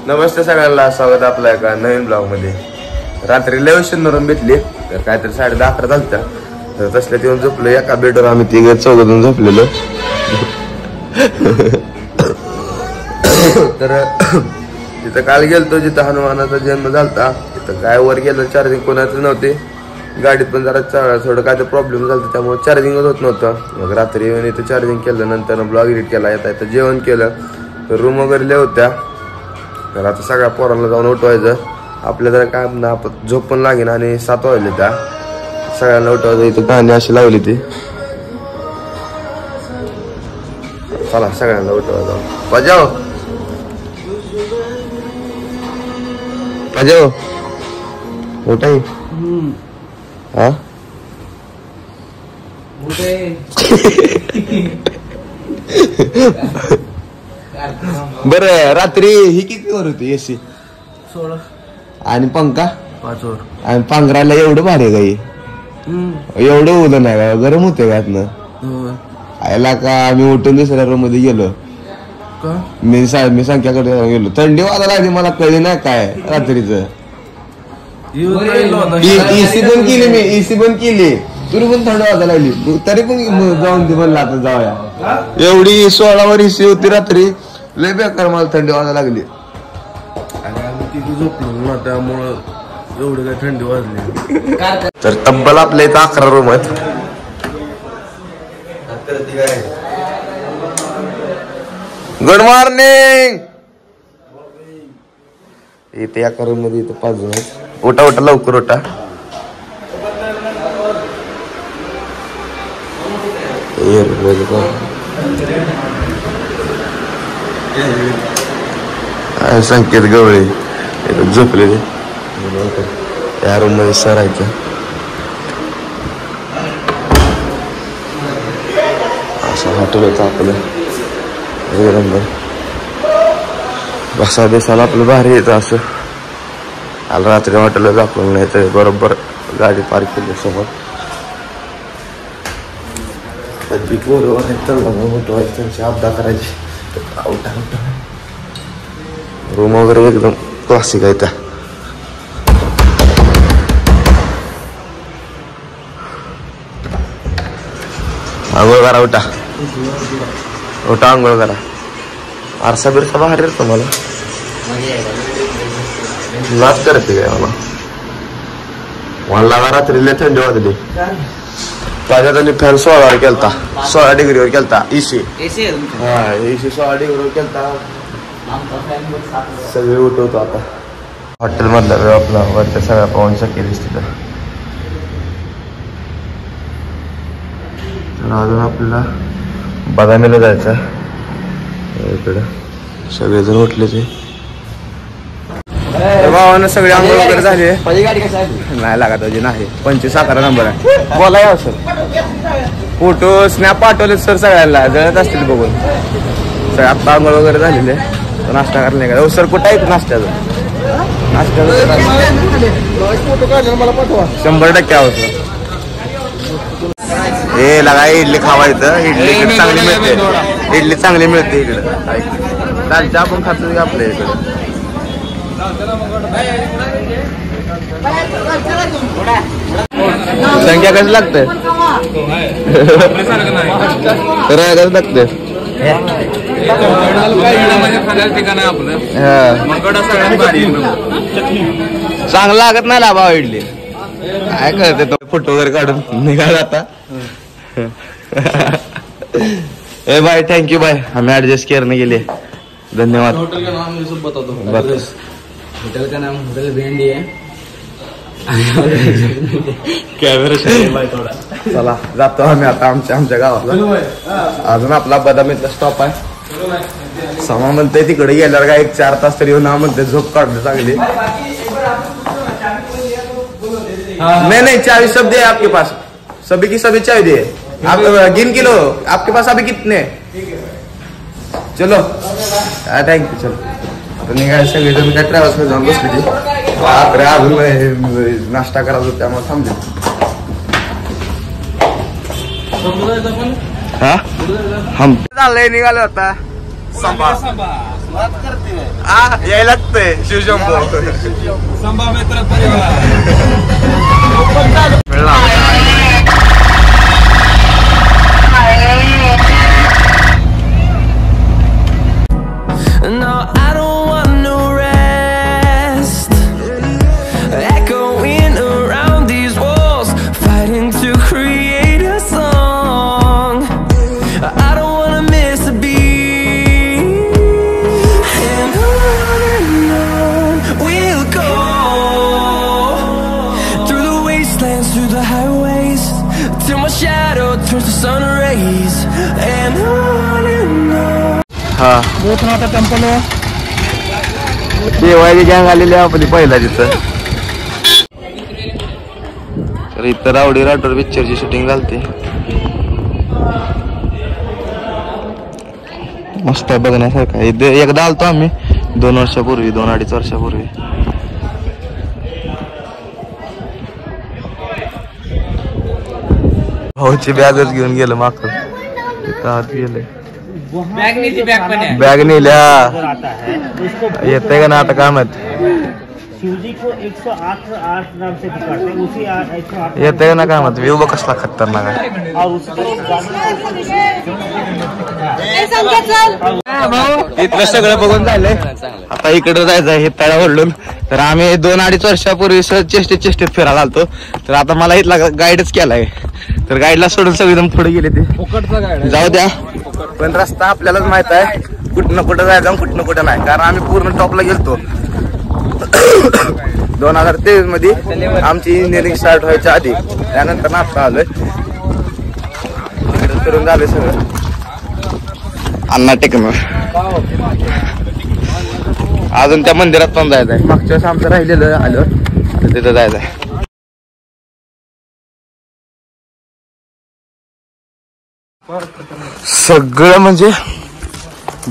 नमस्ते सगळ्यांना, स्वागत आपलं एका नवीन ब्लॉग मध्ये. रात्री लय नरून भेटली तर काहीतरी 10:30 झालत्या. तर तसल्या येऊन झोपलो एका बेडवर. आम्ही तिघे चौघजण झोपलेलो. तर तिथं काल गेलतो जिथं हनुमानाचा जन्म झालता. तिथं काय वर गेलं चार्जिंग कोणाचं नव्हते. गाडीत पण जरा थोडं काय तर प्रॉब्लेम झाला त्यामुळे चार्जिंगच होत नव्हतं. मग रात्री येऊन इथं चार्जिंग केलं. नंतर ब्लॉग एडिट केला. येता जेवण केलं. तर रूम वगैरे लय होत्या. तर आता सगळ्या पोरांना जाऊन उठवायचं. आपल्या जरा काय ना झोप पण लागेल. आणि 7 वाजले त्या सगळ्यांना उठवायचं. इथं गाणी अशी लावली ती. चला सगळ्यांना उठवायचं. बजाव बजाव उठाई. हा बर. रात्री ही किती वर होती एसी? 16. आणि पंखा 5 वर. आणि पांघरायला एवढं भारी गाई. एवढं उलं नाही का? गरम होते का यातनं? आयला का आम्ही उठून दुसऱ्या रूम मध्ये गेलो. मी संख्याकडे गेलो. थंडी वाजायला लागली. मला कळली नाही काय रात्रीच. एसी बंद केली. मी एसी बंद केली तरी पण थंड वाजायला लागली. तरी पण जाऊन ती म्हणलं आता जाऊया. एवढी 16 वर एसी होती रात्री. लय बेकार मला थंडी वाजायला लागली. आणि आम्ही तिथे झोपलो ना त्यामुळं एवढी काय थंडी वाजली. तर तब्बल आपल्या इथं 11 रूम आहेत. Good morning. इथे एका रूम मध्ये इथं 5 जण आहेत. उठा उठा लवकर उठा. संकेत गवळे झोपलेले. त्या रूम मध्ये सरायचं. असं हॉटेल होतं आपलं. बसा बेसाला आपलं भारी येतं. असं आला रात्री हॉटेलला दाखवलं नाही तर बरोबर गाडी पार्क केली समोर. त्यांची अपदा करायची. रूम वगैरे एकदम क्लासिक आहे त्या. आंघोळ करा. उठा उठा आंघोळ करा. आरसा बिरसा बाहेर येतो मला. नाच करते काय मला रात्री लय थंडी वाजली. त्याच्यात आणि फॅन 16 वर केलता. 16 डिग्रीवर केलता. एसी हा एसी 16 डिग्रीवर केलता. सगळे उठवतो आता. हॉटेल मधला वेळ आपला वरच्या सगळ्या पाहून शक्य दिसते. तर अजून आपल्याला बदामीला जायचं. इकडं सगळेजण उठले ते. भावानं सगळे आंघोळ वगैरे झाले. नाही लागत अजून नाही. 25-11 नंबर आहे. बोला या सर. फोटो स्नॅप पाठवले सर सगळ्यांना. जळत असतील बघून. सगळं आत्ता आंघोळ वगैरे झालेले. नाश्ता करणे का सर? कुठं आहे नाश्त्याचं? नाश्त्याचं फोटो काढले मला पाठवा. 100% आहोत. हे लगा इडली खावायचं. इडली चांगली मिळते. इडली चांगली मिळते इकडं. दालच्या आपण खातो आपल्या इकडे. संख्या कसं लागतंय? कसं लागतंय? चांगलं लागत नाही लाभा इडली. काय करते तो? फोटो वगैरे काढून निघाला आता. ए बाय थँक्यू बाय. आम्ही ऍडजस्ट करने गेले. धन्यवाद. होटल का नाम ये सब बता दो. होटल का नाम होटल भेंडी है. कॅमेरा थोडा. चला जातो आम्ही आता आमच्या गावाला. अजून आपला बदामीचा स्टॉप आहे. समा म्हणते तिकडे गेल्यावर काय 1-4 तास तरी येऊन म्हणते झोप काढलं चांगली. नहीं चाबी सब दे आपके पास. सभी की सभी चाबी दे. आप गिन किलो आपके पास अभी कितने? चलो थँक्यू. चलो आता निघायला सगळेजण काय ट्रॅव्हल्स मध्ये जाऊन बसले. अजून नाश्ता करायचा त्यामुळे थांबले. हा हम चाललंय निघालो आता. यायला लागतंय शिवशंभो संभा मित्र परिवार No, I don't want no rest. Echoing around these walls, fighting to create a song. I don't wanna miss a beat. And on we'll go, through the wastelands, through the highways, till my shadow turns to sun rays. And on. हा शेवायची गँग आलेली आपली पहिला तिथं. तर इथं rowdy Rathod पिक्चरची shooting झालती. मस्त आहे बघण्यासारखं. इथे एकदा आलतो आम्ही 2 वर्षापूर्वी 2-2.5 वर्षापूर्वी. भाऊची बॅगच घेऊन गेलं मागं. तिथं आत गेले. बॅग नेल्या येते का ना आता काय माहित. शिवजी को 108 नाम से पुकारते हैं, उसी 108 येते का ना काय माहित. व्ह्यू बघ कसला खतरनाक आहे. और उसको इथलं सगळं बघून झालंय. आता इकडे जायचं आहे तळा ओढून. तर आम्ही 2-2.5 वर्षापूर्वी चेष्टेत फिरायला आलतो. तर आता मला इथला गाईडच केलाय. तर गाईडला सोडून सगळेजण पुढे गेले. ते जाऊ द्या पण रस्ता आपल्यालाच माहित आहे कुठं कुठं जायचं आणि कुठं कुठं नाही. कारण आम्ही पूर्ण टॉपला गेलतो 2023 मध्ये आमची इंजिनिअरिंग स्टार्ट व्हायच्या आधी. त्यानंतर नाश्ता आलोय इकडे फिरून झालंय सगळं. अन्ना टेकन अजून त्या मंदिरात पण जायचं आहे. मागच्या वेळेस आमचं राहिलेलं आलं तर तिथं जायचं आहे. सगळं म्हणजे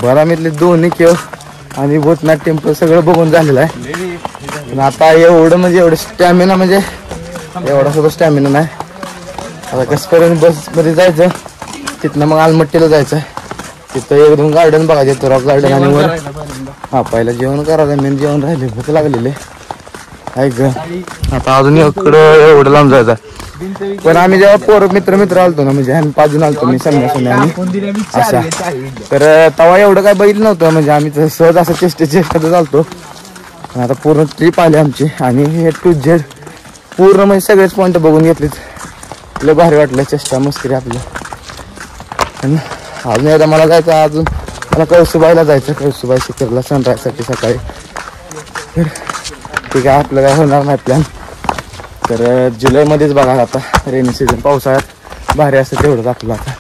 बारामतीतले दोन्ही केव आणि भूतनाथ टेम्पल सगळं बघून झालेलं आहे. आता एवढं म्हणजे एवढं स्टॅमिना म्हणजे एवढा सुद्धा स्टॅमिना नाही. आता कसं करून बसमध्ये जायचं. तिथनं मग आलमट्टीला जायचं. तिथं 1-2 गार्डन बघायचे. रॉक गार्डन आणि वर हा पहिला जेवण करायचं. मेन जेवण राहिले भूक लागलेले आहे ग. आता अजून इकडं एवढं लांब जायचं. पण आम्ही जेव्हा पोर मित्र आलतो ना म्हणजे आम्ही 5 जण आलतो. मी संन्यासाने आणि असा. तर तेव्हा एवढं काय बघितलं नव्हतं. म्हणजे आम्ही सहज असं चेष्टेत चालतो. आता पूर्ण ट्रिप आली आमची आणि हे टू झेड पूर्ण म्हणजे सगळेच पॉईंट बघून घेतलेत. लय भारी वाटलं. चेष्टा मस्करी आपलं. अजून एकदा मला जायचं. अजून मला कळसुबाईला जायचं. कळसुबाई शिखरला सनराईजसाठी सकाळी. ठीक आहे आपलं काय होणार नाही प्लॅन. तर जुलैमध्येच बघा आता रेनी सीझन. पावसाळ्यात भारी असतं तेवढंच आपलं आता.